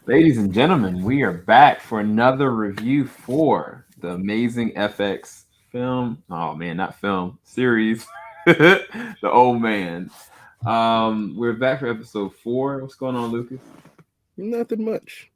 Ladies and gentlemen, we are back for another review for the amazing FX film. Oh man, not film, series. The Old Man. We're back for episode 4. What's going on, Lucas? Nothing much.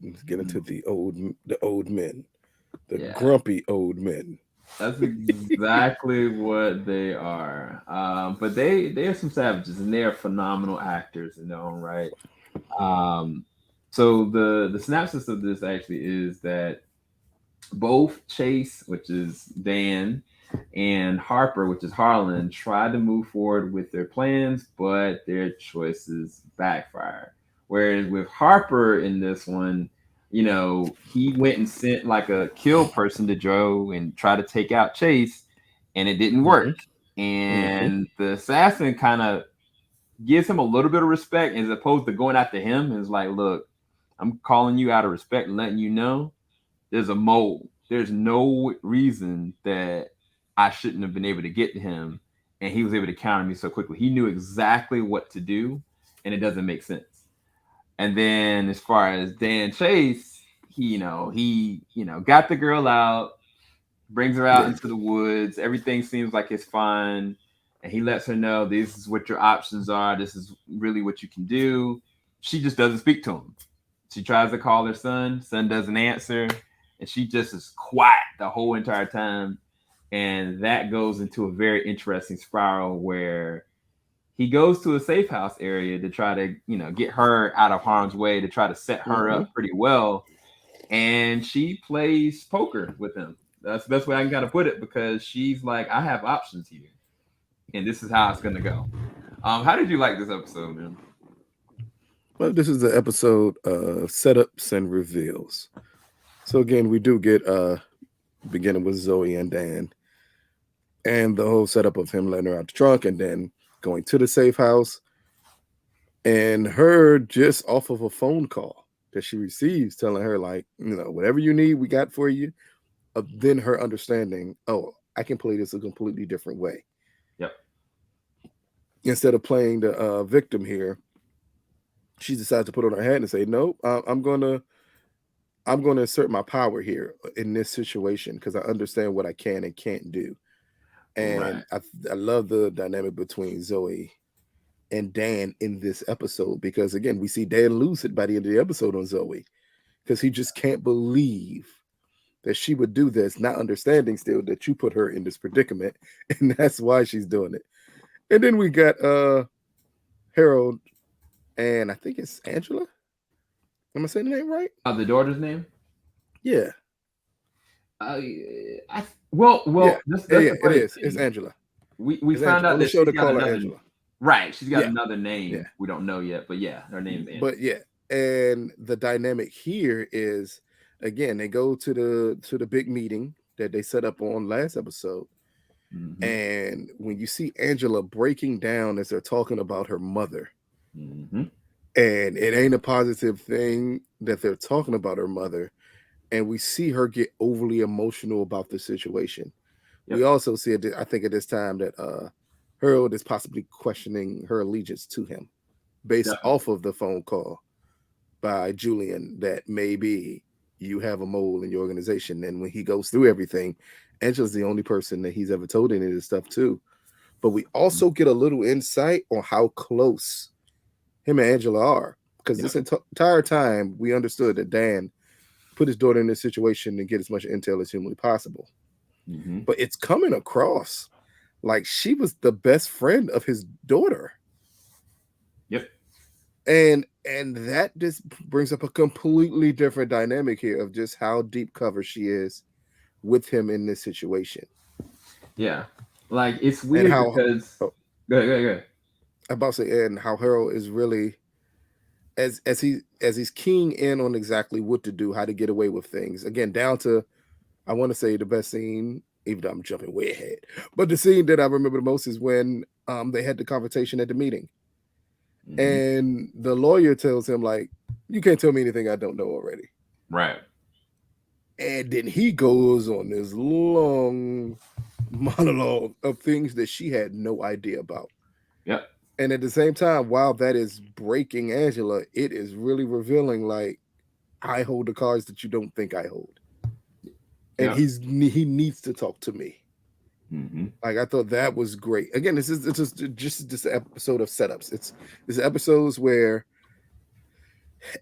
Let's get into Mm, the old men, the Yeah, grumpy old men. that's exactly what they are. But they are some savages, and they are phenomenal actors in their own right. Um, so the synopsis of this actually is that both Chase, which is Dan, and Harper, which is Harlan, tried to move forward with their plans, but their choices backfired. Whereas with Harper in this one, he went and sent like a kill person to Joe and try to take out Chase, and it didn't Hmm. work. Hmm. And the assassin kind of gives him a little bit of respect as opposed to going after him. And it's like, look, I'm calling you out of respect and letting you know there's a mole. There's no reason that I shouldn't have been able to get to him, and he was able to counter me so quickly. He knew exactly what to do, and it doesn't make sense. And then as far as Dan Chase, he got the girl out, brings her out Yeah. into the woods. Everything seems like it's fine, and he lets her know this is what your options are. This is really what you can do. She just doesn't speak to him. She tries to call her son. Son doesn't answer, and she just is quiet the whole entire time. And that goes into a very interesting spiral where he goes to a safe house area to try to, get her out of harm's way, to try to set her Hmm. up pretty well. And she plays poker with him. That's the best way I can kind of put it, because she's like, I have options here, and this is how it's gonna go. How did you like this episode, man? Well, this is the episode setups and reveals. So again, we do get beginning with Zoe and Dan, and the whole setup of him letting her out the trunk, and then going to the safe house, and her just off of a phone call that she receives, telling her like, whatever you need, we got for you. Then her understanding, oh, I can play this a completely different way. Yep. Instead of playing the victim here, she decides to put on her hat and say, "Nope, I'm gonna assert my power here in this situation because I understand what I can and can't do." And Right. I love the dynamic between Zoe and Dan in this episode because again, we see Dan lose it by the end of the episode on Zoe because he just can't believe that she would do this, not understanding still that you put her in this predicament, and that's why she's doing it. And then we got Harold and I think it's Angela. Am I saying the name right? The daughter's name? Yeah, Uh, I well, yeah, well. That's yeah, that's yeah. the It funny is. It's thing. Angela. We It's found Angela. out On the that show, she's they got call her another. Angela. Right. She's got Yeah, another yeah. name we don't know yet, but yeah, her name's Angela. But yeah, and the dynamic here is again they go to the big meeting that they set up on last episode, Mm-hmm. and when you see Angela breaking down as they're talking about her mother, Mm-hmm. and it ain't a positive thing that they're talking about her mother, and we see her get overly emotional about the situation. We Yep. also see it, I think, at this time that Harold is possibly questioning her allegiance to him based Definitely. off of the phone call by Julian that maybe you have a mole in your organization. And when he goes through everything, Angela's the only person that he's ever told any of this stuff to. But we also get a little insight on how close him and Angela are. Because Yep. this entire time, we understood that Dan put his daughter in this situation and get as much intel as humanly possible. Mm-hmm. But it's coming across like she was the best friend of his daughter. Yep. And that just brings up a completely different dynamic here of just how deep cover she is with him in this situation. Yeah. Like it's And weird how because oh, go ahead, go ahead, go ahead. I'm about to say, and how Harold is really as he's keying in on exactly what to do, how to get away with things. Again, down to I want to say the best scene, even though I'm jumping way ahead. But the scene that I remember the most is when they had the confrontation at the meeting. Mm-hmm. And the lawyer tells him, like, you can't tell me anything I don't know already. Right. And then he goes on this long monologue of things that she had no idea about. Yep. And at the same time, while that is breaking Angela, it is really revealing like I hold the cards that you don't think I hold. And Yep. he needs to talk to me. Mm-hmm. Like I thought that was great. Again, it's just this episode of setups. It's episodes where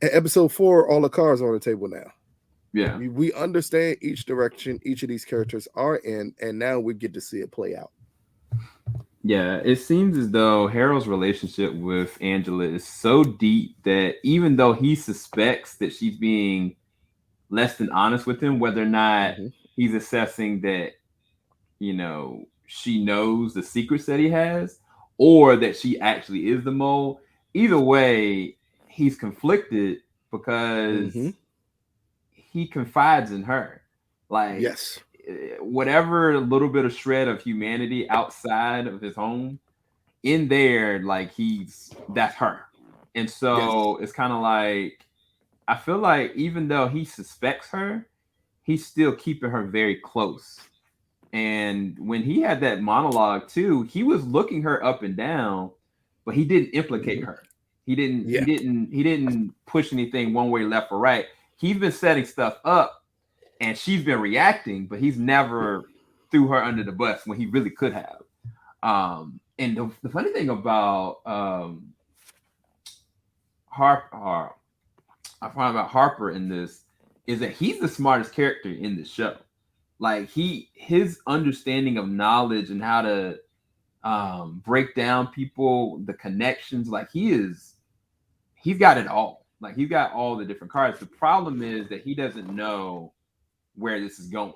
episode 4, all the cards are on the table now. Yeah. We understand each direction each of these characters are in, and now we get to see it play out. Yeah, it seems as though Harold's relationship with Angela is so deep that even though he suspects that she's being less than honest with him, whether or not Hmm. he's assessing that, she knows the secrets that he has or that she actually is the mole, either way, he's conflicted because Hmm. he confides in her. Like, Yes. whatever little bit of shred of humanity outside of his home, in there, like that's her. And Yes. so it's kind of like I feel like even though he suspects her, he's still keeping her very close. And when he had that monologue too, he was looking her up and down, but he didn't implicate Hmm. her. He didn't he Yeah. didn't he didn't push anything one way, left or right. He's been setting stuff up and she's been reacting, but he's never threw her under the bus when he really could have. And the funny thing about Harper, I find about Harper in this is that he's the smartest character in the show. Like his understanding of knowledge and how to break down people, the connections, like he's got it all. Like he's got all the different cards. The problem is that he doesn't know where this is going.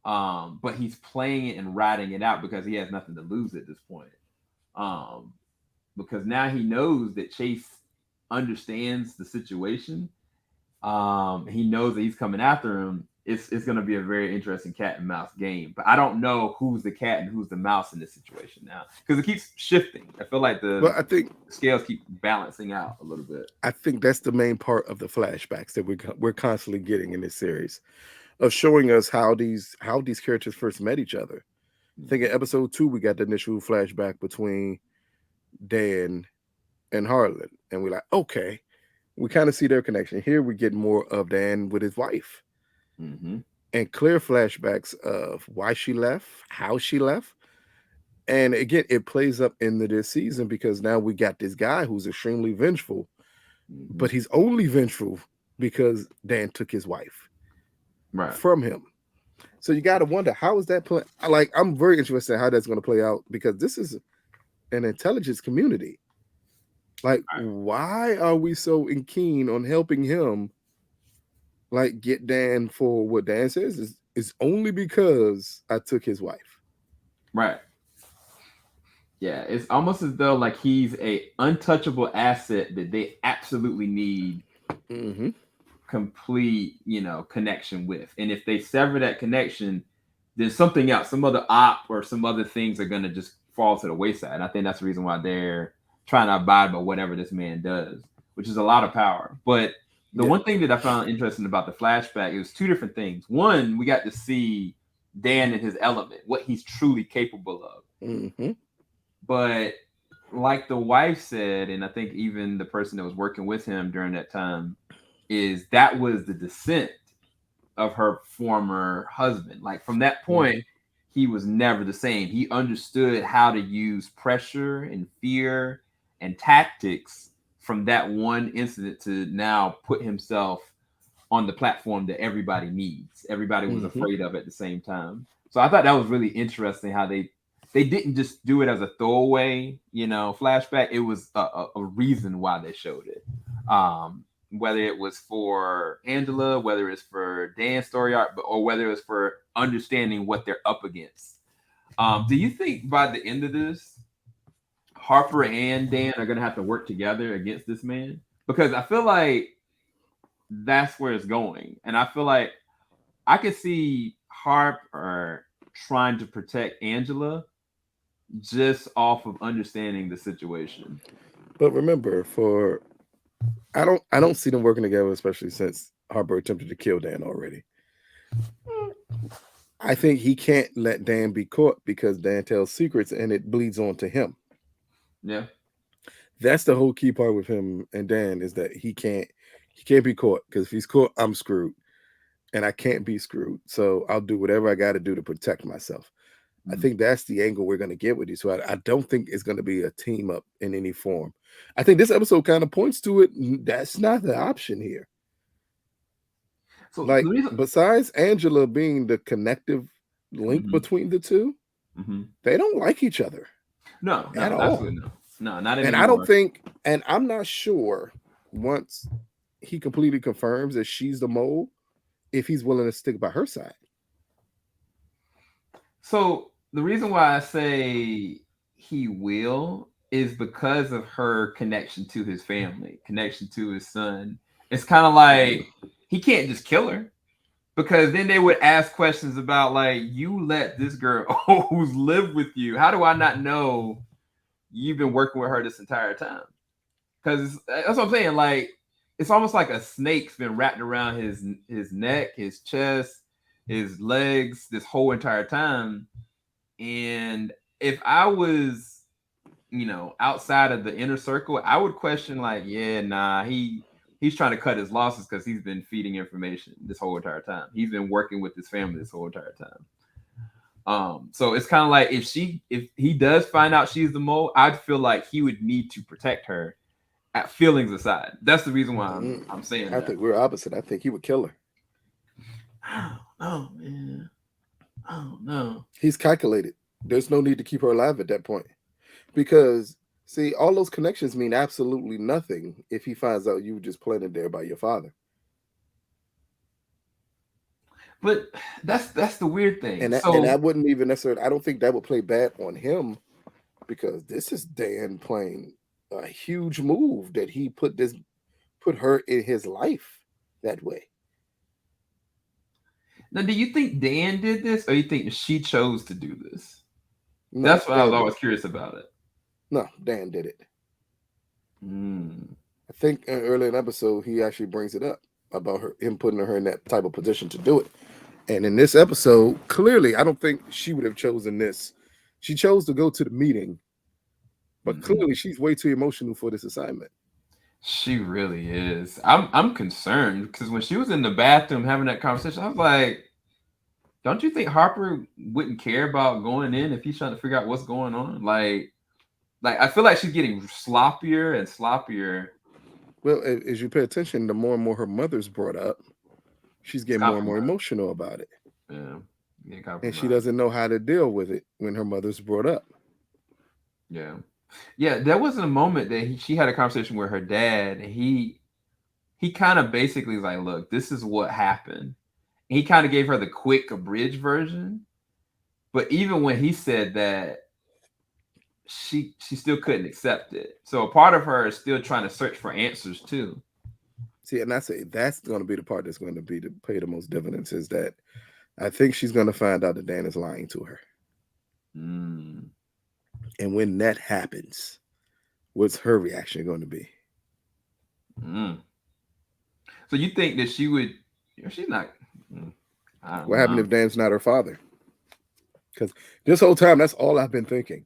But he's playing it and riding it out because he has nothing to lose at this point. Um, because now he knows that Chase understands the situation. He knows that he's coming after him. It's going to be a very interesting cat and mouse game. But I don't know who's the cat and who's the mouse in this situation now because it keeps shifting. I feel like the Well, scales keep balancing out a little bit. I think that's the main part of the flashbacks that we're constantly getting in this series of showing us how these characters first met each other. I think in episode 2 we got the initial flashback between Dan and Harlan, and we're like, okay, we kind of see their connection. Here we get more of Dan with his wife Mm-hmm. and clear flashbacks of why she left, how she left. And again, it plays up into this season because now we got this guy who's extremely vengeful, Mm-hmm. but he's only vengeful because Dan took his wife Right. from him. So you got to wonder how is that play? Like, I'm very interested in how that's going to play out because this is an intelligence community. Like, Right. why are we so keen on helping him? Like, get Dan for what Dan says is only because I took his wife. Right. Yeah, it's almost as though like he's a untouchable asset that they absolutely need Hmm. complete, connection with. And if they sever that connection, then something else, some other op or some other things are gonna just fall to the wayside. And I think that's the reason why they're trying to abide by whatever this man does, which is a lot of power. But the Yeah. one thing that I found interesting about the flashback is two different things. One, we got to see Dan in his element, what he's truly capable of. Hmm. But like the wife said, and I think even the person that was working with him during that time, is that was the descent of her former husband. Like from that point, Hmm. he was never the same. He understood how to use pressure and fear and tactics from that one incident to now put himself on the platform that everybody needs, everybody was Hmm. afraid of at the same time. So I thought that was really interesting how they didn't just do it as a throwaway, flashback. It was a reason why they showed it. Whether it was for Angela, whether it's for Dan's story arc, or whether it's for understanding what they're up against. Do you think by the end of this, Harper and Dan are gonna have to work together against this man? Because I feel like that's where it's going, and I feel like I could see Harper trying to protect Angela just off of understanding the situation. But remember, for I don't see them working together, especially since Harper attempted to kill Dan already. I think he can't let Dan be caught because Dan tells secrets and it bleeds on to him. Yeah. That's the whole key part with him and Dan is that he can't be caught because if he's caught, I'm screwed, and I can't be screwed. So I'll do whatever I got to do to protect myself. I Mm. think that's the angle we're going to get with these. So I don't think it's going to be a team up in any form. I think this episode kind of points to it. That's not the option here. So the Like, reason, besides Angela being the connective link Mhm, between the two, mhm. they don't like each other No, at no, all. absolutely no, no, not And I don't anymore. think, and I'm not sure once he completely confirms that she's the mole, if he's willing to stick by her side. So the reason why I say he will is because of her connection to his family, connection to his son. It's kind of Mhm. like he can't just kill her because then they would ask questions about like you let this girl who's lived with you. How do I not know you've been working with her this entire time? Because that's what I'm saying. Like it's almost like a snake's been wrapped around his neck, his chest, his legs this whole entire time. And if I was, outside of the inner circle, I would question like, yeah, nah, he's trying to cut his losses because he's been feeding information this whole entire time. He's been working with his family this whole entire time. So it's kind of like if he does find out she's the mole, I'd feel like he would need to protect her. At feelings aside, that's the reason why I'm saying I that. think we're opposite. I think he would kill her. I don't know, man. I don't know. He's calculated. There's no need to keep her alive at that point because, see, all those connections mean absolutely nothing if he finds out you were just planted there by your father. But that's the weird thing. And So that wouldn't even necessarily. I don't think that would play bad on him because this is Dan playing a huge move that he put her in his life that way. now, do you think Dan did this, or you think she chose to do this? No, That's what I was Dan did always it. curious about it. No, Dan did it. Mm. I think early in the episode he actually brings it up about him putting her in that type of position to do it. And in this episode, clearly, I don't think she would have chosen this. She chose to go to the meeting, but Mhm. clearly she's way too emotional for this assignment. She really is. I'm concerned because when she was in the bathroom having that conversation, I was like, "Don't you think Harper wouldn't care about going in if he's trying to figure out what's going on?" Like I feel like she's getting sloppier and sloppier. Well, as you pay attention, the more and more her mother's brought up, she's It's getting more and more compromised. emotional about it. Yeah, getting And she compromised. doesn't know how to deal with it when her mother's brought up. Yeah. Yeah, there was a moment that she had a conversation with her dad, and he kind of basically was like, "Look, this is what happened." And he kind of gave her the quick abridged version, but even when he said that, she still couldn't accept it. So a part of her is still trying to search for answers too. See, and I say that's going to be the part that's going to be to pay the most dividends is that I think she's going to find out that Dan is lying to her. Mm. And when that happens, what's her reaction going to be? Mm. So you think that she would? She's not. mm, I don't What happened know. if Dan's not her father? Because this whole time, that's all I've been thinking.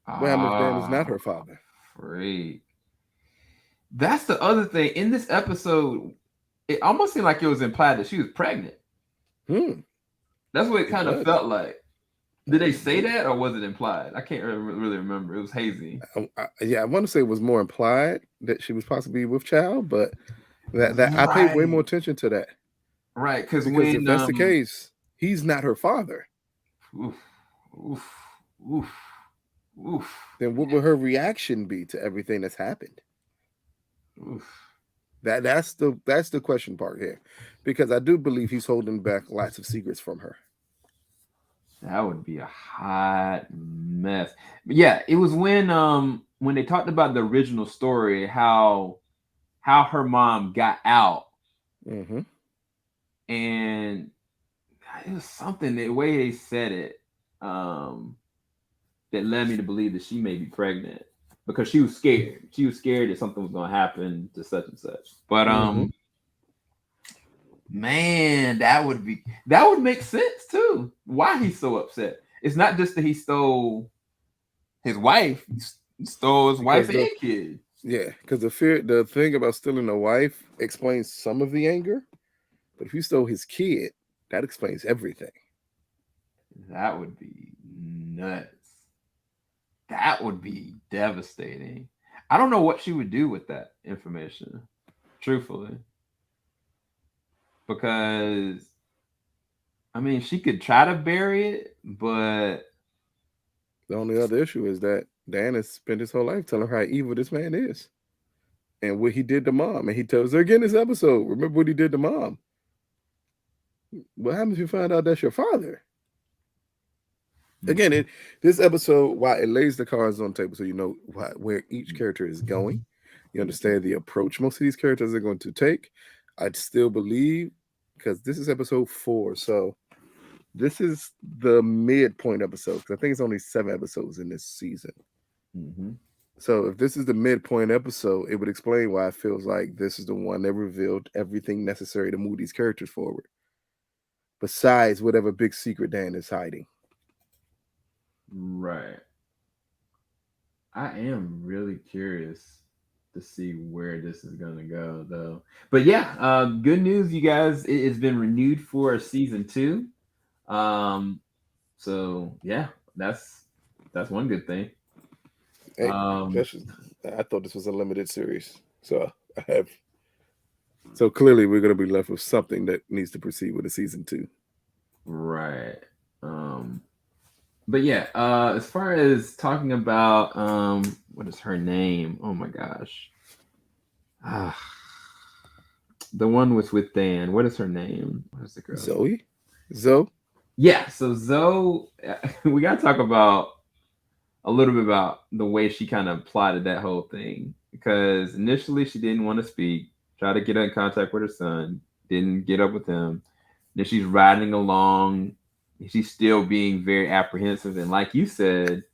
What happened if Dan is not Ah, her father? freak. That's the other thing in this episode. It almost seemed like it was implied that she was pregnant. Hmm. That's what it It kind of does. felt like. Did they say Mhm. that or was it implied? I can't really remember. It was hazy. Yeah, I want to say it was more implied that she was possibly with child, but that I paid way more Right. attention to that Right. Because because if when that's the case, he's not her father. oof, oof, oof, oof, Then what would her reaction be to everything that's happened? oof. That's the question part here, because I do believe he's holding back lots of secrets from her. That would be a hot mess. But yeah, it was when they talked about the original story, how her mom got out, Hmm. and it was something the way they said it, um, that led me to believe that she may be pregnant because she was scared. She was scared that something was gonna happen to such and such. But Hmm. man, that would make sense too. Why he's so upset? It's not just that he stole his wife. Stole his wife Because and kid. because the thing about stealing a wife explains some of the anger, but if you stole his kid, that explains everything. That would be nuts. That would be devastating. I don't know what she would do with that information, truthfully, because I mean, she could try to bury it, but The only other issue is that Dan has spent his whole life telling her how evil this man is and what he did to mom. And he tells her again this episode, remember what he did to mom. What happens if you find out that's your father? Again, this episode, while it lays the cards on the table so you know where each character is going, you understand the approach most of these characters are going to take. I'd still believe, because this is episode 4, so this is the midpoint episode, because I think it's only 7 episodes in this season. Mm-hmm. So if this is the midpoint episode, it would explain why it feels like this is the one that revealed everything necessary to move these characters forward, besides whatever big secret Dan is hiding. Right. I am really curious to see where this is gonna go, though. But yeah, good news, you guys. It's been renewed for season 2. Um, so yeah, that's one good thing. Hey, I thought this was a limited series, so I have. So clearly, we're going to be left with something that needs to proceed with a season 2. Right. But yeah, as far as talking about what is her name? Oh my gosh. Ah, the one was with Dan. What is her name? What is the girl? Zoe. Yeah, so Zoe, we gotta talk about a little bit about the way she kind of plotted that whole thing. Because initially she didn't want to speak, tried to get in contact with her son, didn't get up with him. Then she's riding along. She's still being very apprehensive. And like you said,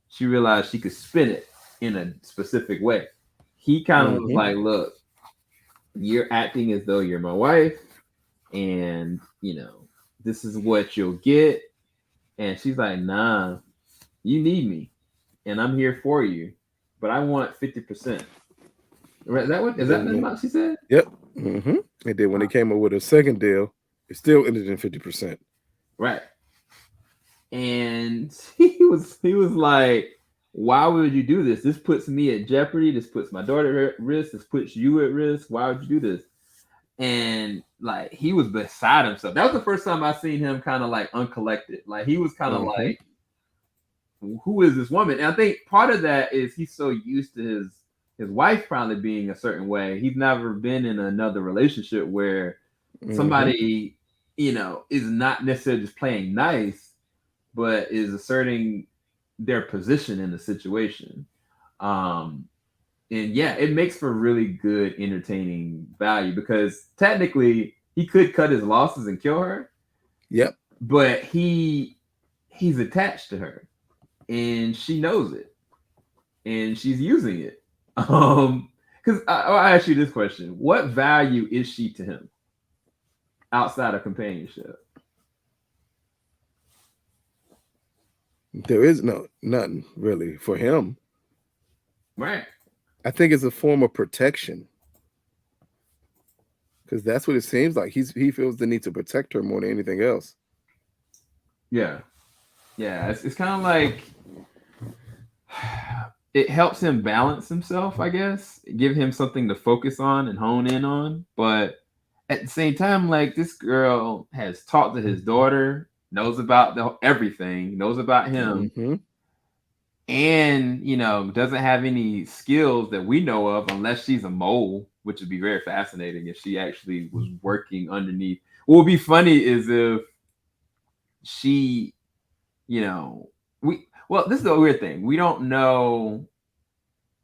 she realized she could spin it in a specific way. He kind of was like, look, you're acting as though you're my wife, and this is what you'll get. And she's like, nah, you need me, and I'm here for you, but I want 50%. Right? Is that the amount she said? Yep. And then when they came up with a second deal, it still ended in 50%. Right. And he was like, why would you do this? This puts me at jeopardy. This puts my daughter at risk. This puts you at risk. Why would you do this? And like, he was beside himself. That was the first time I seen him kind of like uncollected. Like, he was kind of like, who is this woman? And I think part of that is he's so used to his wife probably being a certain way. He's never been in another relationship where somebody, is not necessarily just playing nice, but is asserting their position in the situation. And yeah, it makes for really good, entertaining value, because technically he could cut his losses and kill her. Yep. But he's attached to her, and she knows it, and she's using it. Because I'll ask you this question: what value is she to him outside of companionship? There is nothing really for him. Right. I think it's a form of protection, because that's what it seems like. He feels the need to protect her more than anything else. Yeah. It's kind of like it helps him balance himself, I guess, give him something to focus on and hone in on. But at the same time, like, this girl has talked to his daughter, knows about everything, knows about him, and doesn't have any skills that we know of, unless she's a mole, which would be very fascinating if she actually was working underneath. What would be funny is if she, this is a weird thing. We don't know.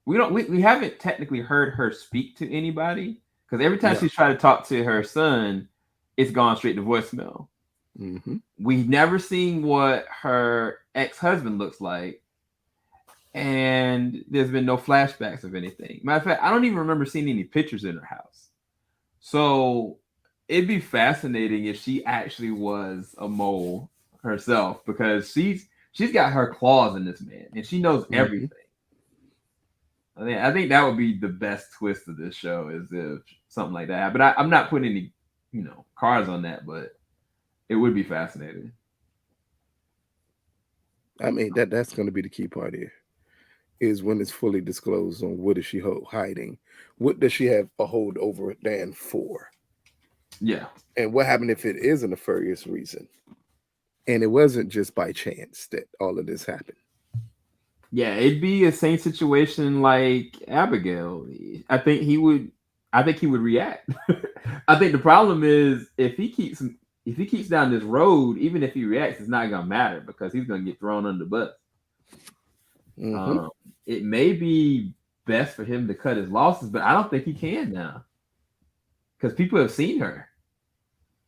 We haven't technically heard her speak to anybody, because every time she's tried to talk to her son, it's gone straight to voicemail. We've never seen what her ex-husband looks like, and there's been no flashbacks of anything. Matter of fact, I don't even remember seeing any pictures in her house. So it'd be fascinating if she actually was a mole herself, because she's got her claws in this man, and she knows everything. I think that would be the best twist of this show is if something like that happened. But I'm not putting any, cards on that, but it would be fascinating. I mean, that's going to be the key part here, is when it's fully disclosed on what is she hiding, what does she have a hold over Dan for? Yeah. And what happened if it is a nefarious reason, and it wasn't just by chance that all of this happened? Yeah, it'd be a same situation like Abigail. I think he would react. I think the problem is if he keeps down this road, even if he reacts, it's not gonna matter because he's gonna get thrown under the bus. Mm-hmm. It may be best for him to cut his losses, but I don't think he can now because people have seen her.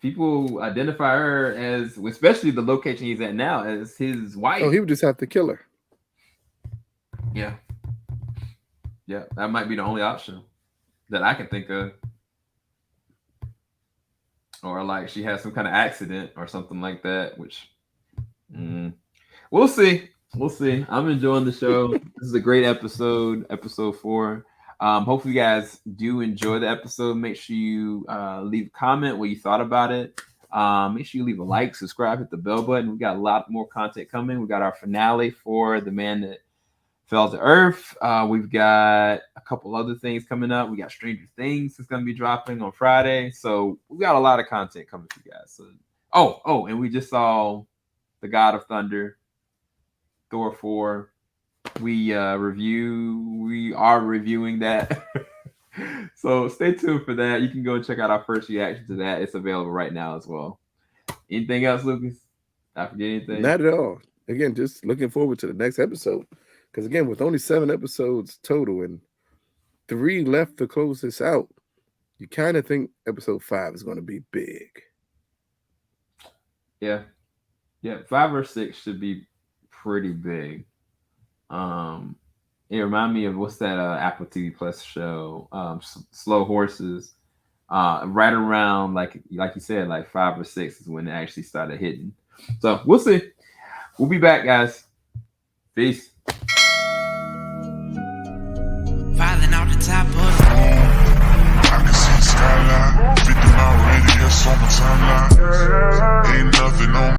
People identify her as, especially the location he's at now, as his wife. Oh, he would just have to kill her. Yeah. Yeah, that might be the only option that I can think of. Or like she has some kind of accident or something like that, which we'll see. We'll see. I'm enjoying the show. This is a great episode 4. Hopefully you guys do enjoy the episode. Make sure you leave a comment what you thought about it. Make sure you leave a like, subscribe, hit the bell button. We got a lot more content coming. We got our finale for The Man That Fell to Earth. We've got a couple other things coming up. We got Stranger Things that's going to be dropping on Friday. So we got a lot of content coming for you guys. So, and we just saw The God of Thunder, Thor 4. We are reviewing that. So stay tuned for that. You can go and check out our first reaction to that. It's available right now as well. Anything else, Lucas? Did I forget anything? Not at all. Again, just looking forward to the next episode. Because again, with only 7 episodes total and 3 left to close this out, you kind of think episode 5 is going to be big. Yeah. 5 or 6 should be pretty big. It reminded me of what's that Apple TV Plus show, Slow Horses. Right around like you said, like 5 or 6 is when it actually started hitting. So we'll see. We'll be back, guys. Peace. Filing out the top of I can see the skyline, 50 mile radius on my timeline. Ain't nothing on